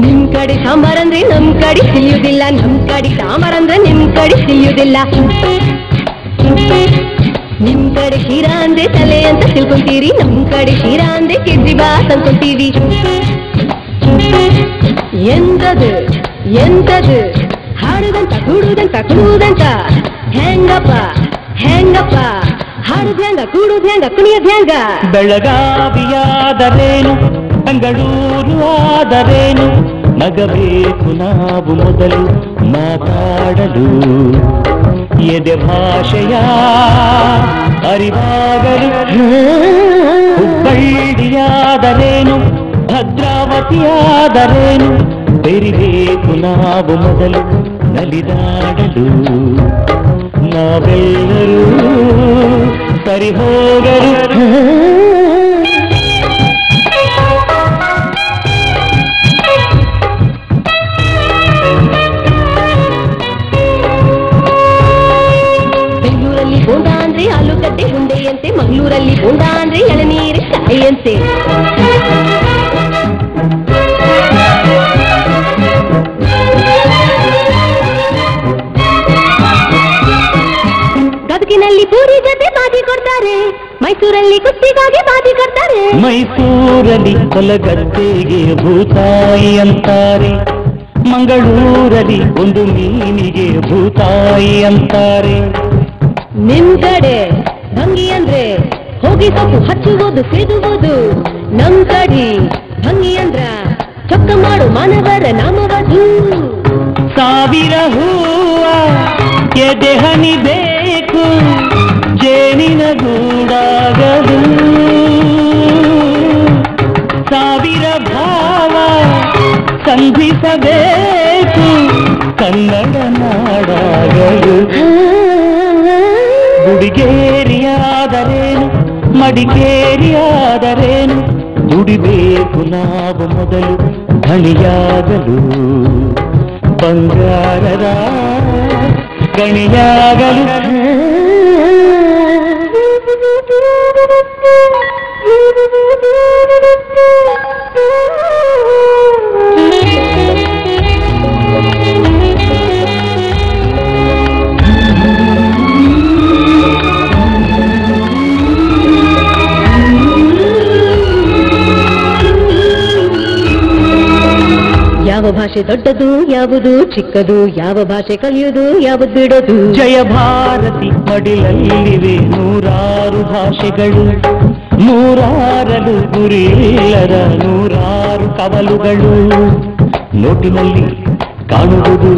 ನಿಮ್ ಕಡೆ ಸಾಂಬಾರಂದ್ರೆ ನಮ್ ಕಡೆ ಸಿಲಿಯುವುದಿಲ್ಲ, ನಮ್ ಕಡೆ ಸಾಂಬಾರಂದ್ರೆ ನಿಮ್ ಕಡೆ ಸಿಲಿಯುವುದಿಲ್ಲ. ನಿಮ್ ಕಡೆ ಶೀರಾ ಅಂದ್ರೆ ತಲೆ ಅಂತ ತಿಳ್ಕೊಂತೀರಿ, ನಮ್ ಕಡೆ ಶೀರಾ ಅಂದ್ರೆ ಕೇಜ್ರಿಬಾತ್ ಅನ್ಕೊಂತೀವಿ. ಎಂತದು ಎಂತದು ಹಾಡುದಂತ ಕೂಡುದಂತ ಕುಡುವುದಂತ, ಹೆಂಗಪ್ಪ ಹೆಂಗಪ್ಪ ಹಾಡುದ ಹೆಂಗ ಕೂಡುದ ಹೆಂಗ ಕುಣಿಯದ ಹೆಂಗ. ಬೆಳಗಾವಿಯಾದರೇನು ಬೆಂಗಳೂರು ಆದರೇನು, ನಗಬೇಕು ನಾವು ಮೊದಲು ಮಾತಾಡಲು. ಎದೆ ಭಾಷೆಯ ಅರಿವಾಗಲು. ಹುಬ್ಬಳ್ಳಿಯಾದರೇನು ಭದ್ರಾವತಿಯಾದರೇನು, ಬೆರಿಬೇಕು ನಾವು ಮೊದಲು ನಲಿದಾಡಲು. ನಾವೆಲ್ಲರೂ ಸರಿ ಹೋಗಲು. ಬೆಂಗಳೂರಲ್ಲಿ ಬೋಂಡ ಅಂದ್ರೆ ಆಲೂಗಡ್ಡೆ ಹುಂಡೆಯಂತೆ, ಮಂಗಳೂರಲ್ಲಿ ಬೋಂಡ ಅಂದ್ರೆ ಎಳನೀರು ಕಾಯಿಯಂತೆ. ಗದಗಿನಲ್ಲಿ ಪೂರಿ ಜೊತೆ ಬಾದಿ ಕೊಡ್ತಾರೆ, ಮೈಸೂರಲ್ಲಿ ಕುಸ್ತಿಗಾಗಿ ಬಾದಿ ಕೊಡ್ತಾರೆ. ಮೈಸೂರಲ್ಲಿ ಕೊಲಗದ್ದೆಗೆ ಭೂತಾಯಿ ಅಂತಾರೆ, ಮಂಗಳೂರಲ್ಲಿ ಒಂದು ಮೀನಿಗೆ ಭೂತಾಯಿ ಅಂತಾರೆ. ನಿಮ್ ಕಡೆ ಭಂಗಿ ಅಂದ್ರೆ ಹೋಗಿ ಸೊಪ್ಪು ಹಚ್ಚುವುದು ಸೇದುವುದು, ನಮ್ ಕಡೆ ಭಂಗಿ ಅಂದ್ರ ಚೊಕ್ಕ ಮಾಡು ಮಾನವರ ನಾಮವದು. ಸಾವಿರ ಹೂವ ಎದೆ ಹನಿ ಬೇಕು, ಜೇನಿನ ಗೂಡಾಗದು. ಸಾವಿರ ಭಾವ ಸಂಧಿಸಬೇಕು, ಕನ್ನಡ ನಾಡಾಗಲು. ಗುಡಿಗೇರಿಯಾದರೇನು ಮಡಿಕೇರಿಯಾದರೇನು, ದುಡಿಬೇಕು ನಾವು ಮೊದಲು ಧಣಿಯಾಗಲು. ಬಂಗಾರದ ಗಣಿಯಾಗಲು. ಯಾವ ಭಾಷೆ ದೊಡ್ಡದು ಯಾವುದು ಚಿಕ್ಕದು, ಯಾವ ಭಾಷೆ ಕಲಿಯುವುದು ಯಾವುದು ಬಿಡೋದು. ಜಯ ಭಾರತಿ ಮಡಿಲಲ್ಲಿವೆ ನೂರಾರು ಭಾಷೆಗಳು, ನೂರಾರಲು ಗುರಿಯಿಲ್ಲದ ನೂರಾರು ಕವಲುಗಳು. ನೋಟಿನಲ್ಲಿ ಕಾಣುವುದು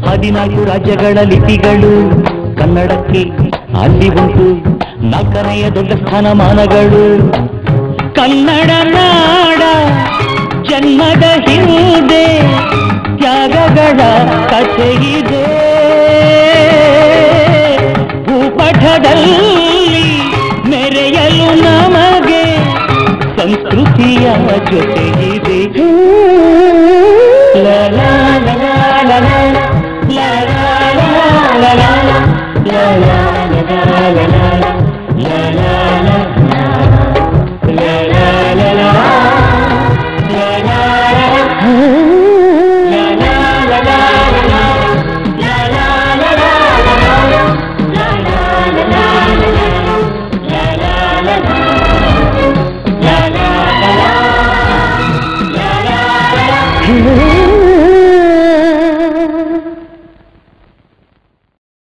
14 ರಾಜ್ಯಗಳ ಲಿಪಿಗಳು, ಕನ್ನಡಕ್ಕೆ ಅಲ್ಲಿ ಉಂಟು 4ನೆಯ ದೊಡ್ಡ ಸ್ಥಾನಮಾನಗಳು. ಕನ್ನಡ ನಾಡ ಜನ್ಮದ ಹಿಂದೆ ತ್ಯಾಗಗಳ ಕಥೆಯಿದೆ, ಭೂಪಟದಲ್ಲಿ ಮೆರೆಯಲು ನಮಗೆ ಸಂಸ್ಕೃತಿಯ ಜೊತೆಯಿದೆ. ಲ ಲ ಲ ಲ ಲ ಲ ಲ ಲ la